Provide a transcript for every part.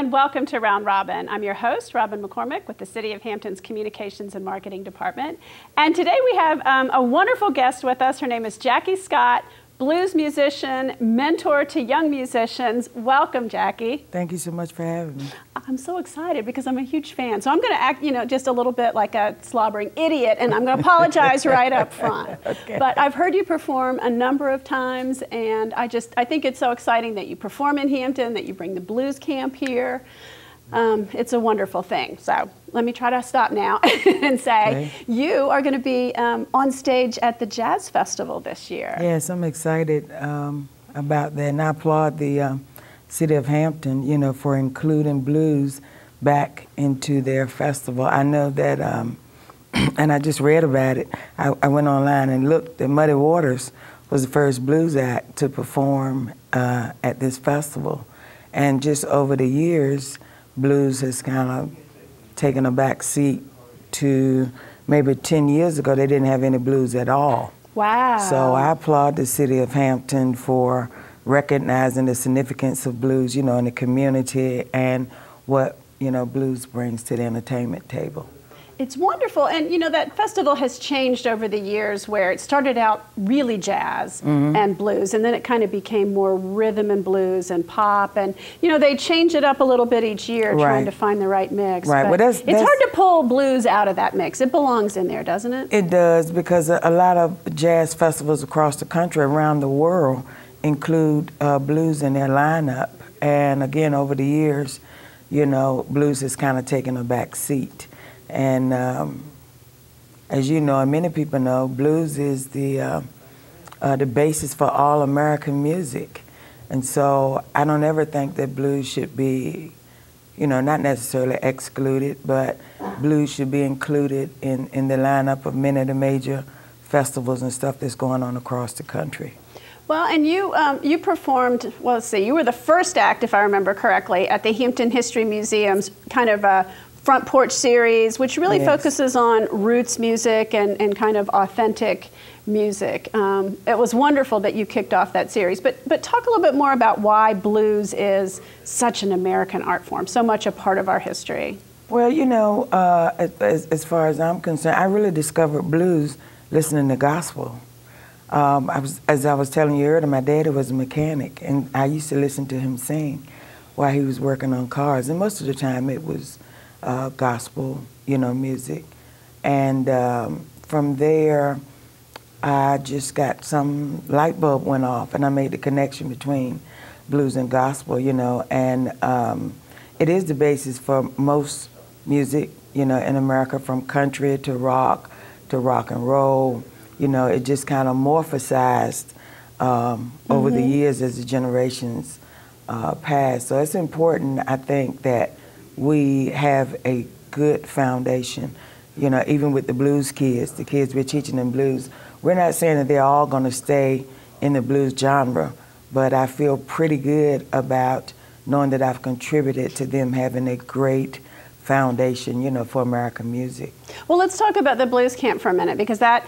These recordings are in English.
and welcome to Round Robin. I'm your host, Robin McCormick, with the City of Hampton's Communications and Marketing Department. And today we have a wonderful guest with us. Her name is Jackie Scott, blues musician, mentor to young musicians. Welcome, Jackie. Thank you so much for having me. I'm so excited because I'm a huge fan. So I'm going to act, just a little bit like a slobbering idiot, and I'm going to apologize right up front. Okay. But I've heard you perform a number of times, and I think it's so exciting that you perform in Hampton, that you bring the blues camp here. It's a wonderful thing. So let me try to stop now and say, you are going to be on stage at the Jazz Festival this year. Yes, I'm excited about that, and I applaud the City of Hampton, for including blues back into their festival. I know that, and I just read about it. I went online and looked at Muddy Waters was the first blues act to perform at this festival. And just over the years, blues has kind of taken a back seat to maybe 10 years ago, they didn't have any blues at all. Wow. So I applaud the City of Hampton for recognizing the significance of blues, in the community and what, blues brings to the entertainment table. It's wonderful, and that festival has changed over the years, where it started out really jazz and blues, and then it kind of became more rhythm and blues and pop, and they change it up a little bit each year, trying to find the right mix. Right. But Well, it's hard to pull blues out of that mix. It belongs in there, doesn't it? It does, because a lot of jazz festivals across the country, around the world, include blues in their lineup, and again, over the years, blues has kind of taken a back seat. And as you know, and many people know, blues is the basis for all American music. And so I don't ever think that blues should be, not necessarily excluded, but blues should be included in the lineup of many of the major festivals and stuff that's going on across the country. Well, and you performed, well, let's see, you were the first act, if I remember correctly, at the Hampton History Museum's kind of a front porch series, which really focuses on roots music and kind of authentic music. It was wonderful that you kicked off that series. But talk a little bit more about why blues is such an American art form, so much a part of our history. Well, as far as I'm concerned, I really discovered blues listening to gospel. As I was telling you earlier, my daddy was a mechanic, and I used to listen to him sing while he was working on cars, and most of the time it was gospel, music. And from there, I just got some light bulb went off, and I made the connection between blues and gospel, and it is the basis for most music, in America, from country to rock and roll. It just kind of morphosized over the years as the generations passed. So it's important, I think, that we have a good foundation, even with the blues kids, the kids we're teaching them blues. We're not saying that they're all going to stay in the blues genre, but I feel pretty good about knowing that I've contributed to them having a great foundation, for American music. Well, let's talk about the blues camp for a minute, because that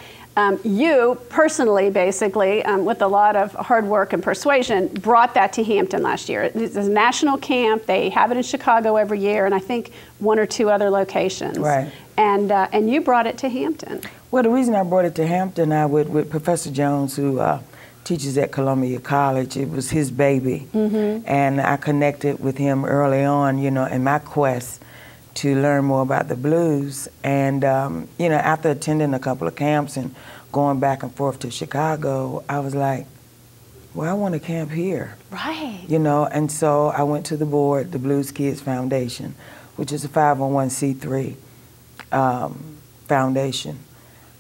you personally, basically, with a lot of hard work and persuasion, brought that to Hampton last year. It's a national camp. They have it in Chicago every year, and I think one or two other locations. Right. And you brought it to Hampton. Well, the reason I brought it to Hampton, with Professor Jones, who teaches at Columbia College, it was his baby. And I connected with him early on, in my quest to learn more about the blues. And, after attending a couple of camps and going back and forth to Chicago, I was like, well, I want to camp here. Right. And so I went to the board, the Blues Kids Foundation, which is a 501c3 foundation.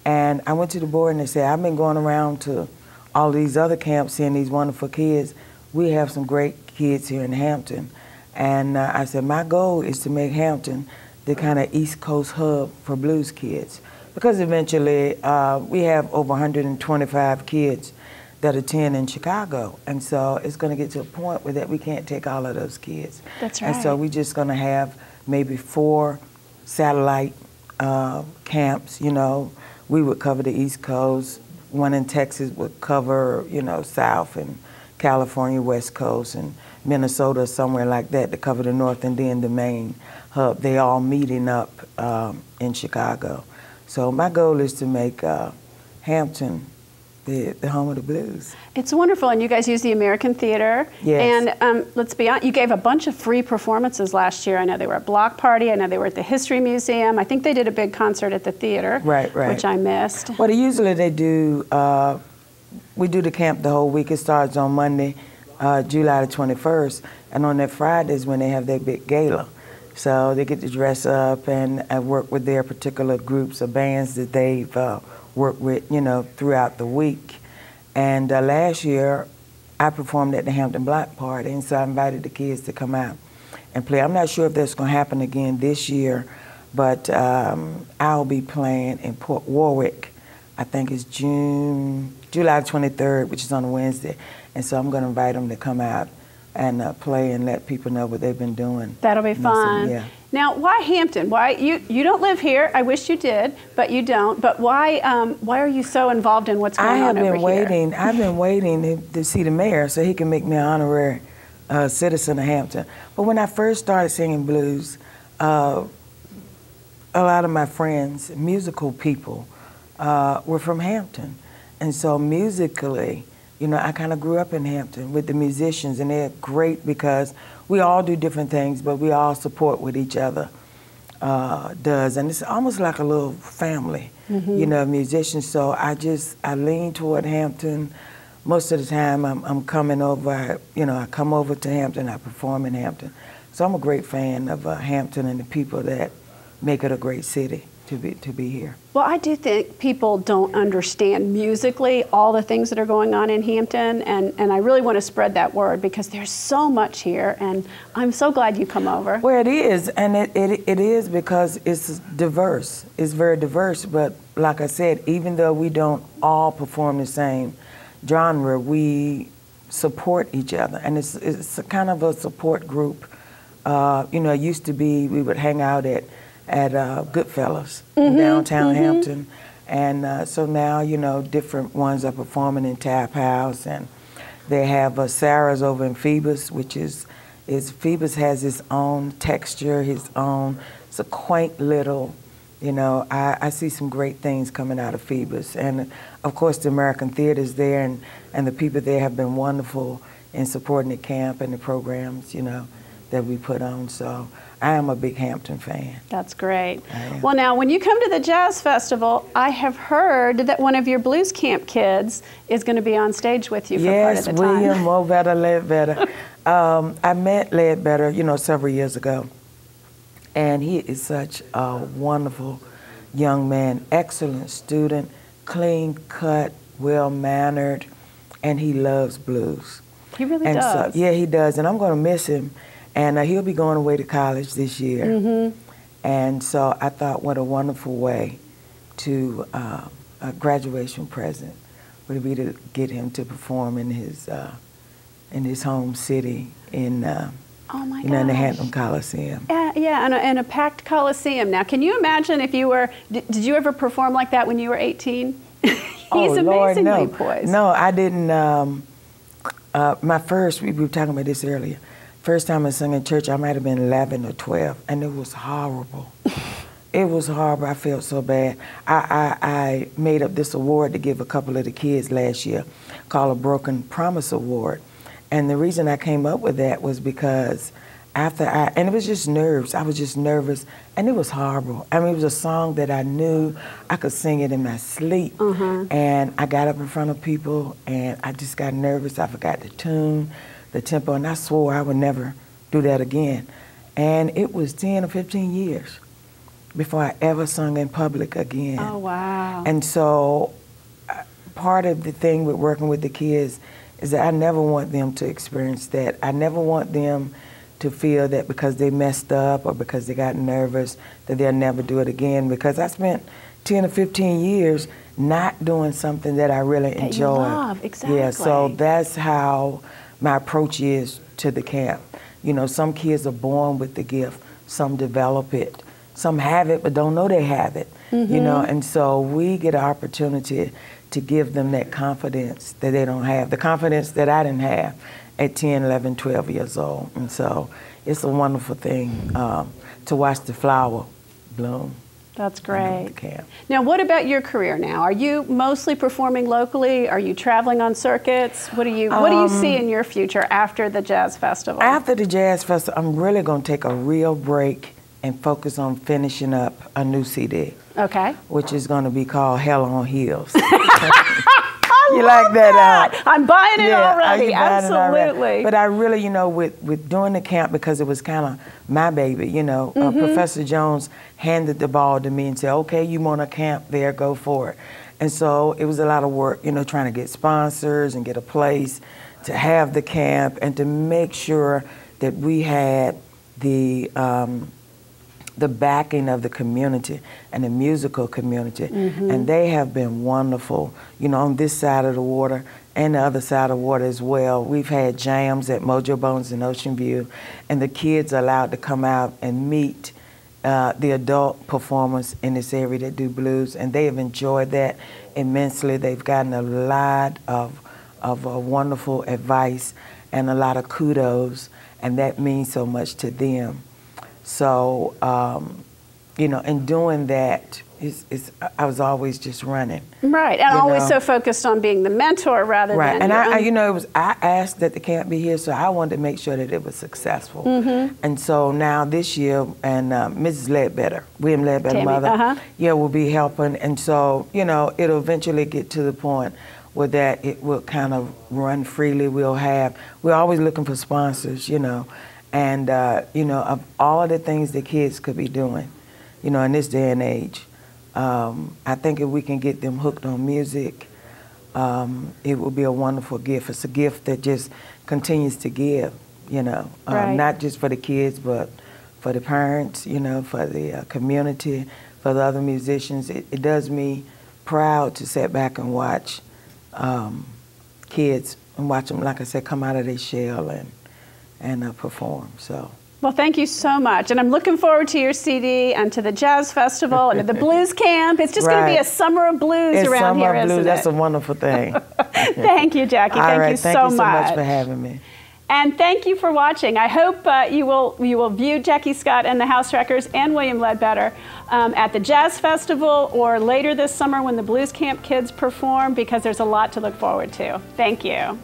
And I went to the board and they said, I've been going around to all these other camps seeing these wonderful kids. We have some great kids here in Hampton. And I said, my goal is to make Hampton the kind of East Coast hub for blues kids. Because eventually we have over 125 kids that attend in Chicago. And so it's going to get to a point where that we can't take all of those kids. That's right. And so we're just going to have maybe 4 satellite camps. We would cover the East Coast. One in Texas would cover, South and California, West Coast, and Minnesota, somewhere like that, to cover the North, and then the main hub. They all meeting up in Chicago. So my goal is to make Hampton the home of the blues. It's wonderful, and you guys use the American Theater. Yes. And let's be honest, you gave a bunch of free performances last year. I know they were at Block Party, I know they were at the History Museum. I think they did a big concert at the theater, right. which I missed. Well, usually they do, we do the camp the whole week. It starts on Monday, July the 21st, and on that Friday is when they have their big gala. So they get to dress up and work with their particular groups of bands that they've worked with, you know, throughout the week. And last year, I performed at the Hampton Block Party, and so I invited the kids to come out and play. I'm not sure if that's going to happen again this year, but I'll be playing in Port Warwick. I think it's July 23rd, which is on a Wednesday. And so I'm going to invite them to come out and play and let people know what they've been doing. That'll be fun. Yeah. Now, why Hampton? Why you don't live here? I wish you did, but you don't. But why are you so involved in what's going on over here? I've been waiting to see the mayor so he can make me an honorary citizen of Hampton. But when I first started singing blues, a lot of my friends, musical people, were from Hampton, and so musically, you know, I kind of grew up in Hampton with the musicians, and they're great because we all do different things, but we all support what each other does. And it's almost like a little family, you know, musicians. So I lean toward Hampton. Most of the time I'm coming over, I come over to Hampton, I perform in Hampton. So I'm a great fan of Hampton and the people that make it a great city to be here. Well, I do think people don't understand musically all the things that are going on in Hampton, and I really want to spread that word because there's so much here, and I'm so glad you come over. Well, it is, and it is because it's diverse. It's very diverse, but like I said, even though we don't all perform the same genre, we support each other, and it's a kind of a support group. It used to be we would hang out at Goodfellas in downtown Hampton, and so now different ones are performing in Tap House, and they have Sarah's over in Phoebus, which is Phoebus has its own texture, it's a quaint little, I see some great things coming out of Phoebus, and of course the American Theater's there, and the people there have been wonderful in supporting the camp and the programs, that we put on. So I am a big Hampton fan. That's great. Well, now, when you come to the Jazz Festival, I have heard that one of your blues camp kids is going to be on stage with you for part of the time. Yes, William Ledbetter. I met Ledbetter, several years ago, and he is such a wonderful young man, excellent student, clean cut, well-mannered, and he loves blues. He really does. So, yeah, he does, and I'm going to miss him. And he'll be going away to college this year. And so I thought what a wonderful way to, a graduation present would be to get him to perform in his home city in the Hampton Coliseum. Yeah, in a packed Coliseum. Now, can you imagine if you were, did you ever perform like that when you were 18? He's amazingly poised. No, I didn't. My first, we were talking about this earlier, first time I sung in church, I might have been 11 or 12, and it was horrible. It was horrible. I felt so bad. I made up this award to give a couple of the kids last year called a Broken Promise Award. And the reason I came up with that was because and it was just nerves. I was just nervous, and it was horrible. I mean, it was a song that I knew I could sing it in my sleep. And I got up in front of people, and I just got nervous. I forgot the tune, the tempo, and I swore I would never do that again. And it was 10 or 15 years before I ever sung in public again. Oh, wow. And so part of the thing with working with the kids is that I never want them to experience that. I never want them to feel that because they messed up or because they got nervous that they'll never do it again, because I spent 10 or 15 years not doing something that I really enjoyed. That you love, exactly. Yeah, so that's how my approach is to the camp. Some kids are born with the gift, some develop it, some have it but don't know they have it, and so we get an opportunity to give them that confidence that they don't have, the confidence that I didn't have, at 10, 11, 12 years old. And so it's a wonderful thing to watch the flower bloom. That's great. Camp. Now, what about your career now? Are you mostly performing locally? Are you traveling on circuits? What do you see in your future after the Jazz Festival? After the Jazz Festival, I'm really going to take a real break and focus on finishing up a new CD. Okay. Which is going to be called Hell on Heels. You like that? I'm buying it already. Absolutely. Absolutely. But I really, you know, with doing the camp, because it was kind of my baby, you know, Professor Jones handed the ball to me and said, okay, you want a camp there, go for it. And so it was a lot of work, you know, trying to get sponsors and get a place to have the camp and to make sure that we had the backing of the community and the musical community. And they have been wonderful, you know, on this side of the water and the other side of the water as well. We've had jams at Mojo Bones in Ocean View, and the kids are allowed to come out and meet the adult performers in this area that do blues, and they have enjoyed that immensely. They've gotten a lot of wonderful advice and a lot of kudos, and that means so much to them. So, you know, in doing that, I was always just running. Right, and always so focused on being the mentor rather than... Right, and I you know, I asked that the camp be here, so I wanted to make sure that it was successful. And so now this year, and Mrs. Ledbetter, William Ledbetter, mother, will be helping. And so, you know, it'll eventually get to the point where that it will kind of run freely. We're always looking for sponsors, you know. And, you know, of all the things that kids could be doing, you know, in this day and age, I think if we can get them hooked on music, it will be a wonderful gift. It's a gift that just continues to give, you know, not just for the kids, but for the parents, you know, for the community, for the other musicians. It does me proud to sit back and watch kids and watch them, like I said, come out of their shell and perform. So. Well, thank you so much. And I'm looking forward to your CD and to the Jazz Festival and to the Blues Camp. It's just going to be a summer of blues around here, isn't it? That's a wonderful thing. Thank you, Jackie. Thank you so much. Thank you so much for having me. And thank you for watching. I hope you will view Jackie Scott and the House Wreckers and William Ledbetter at the Jazz Festival or later this summer when the Blues Camp kids perform, because there's a lot to look forward to. Thank you.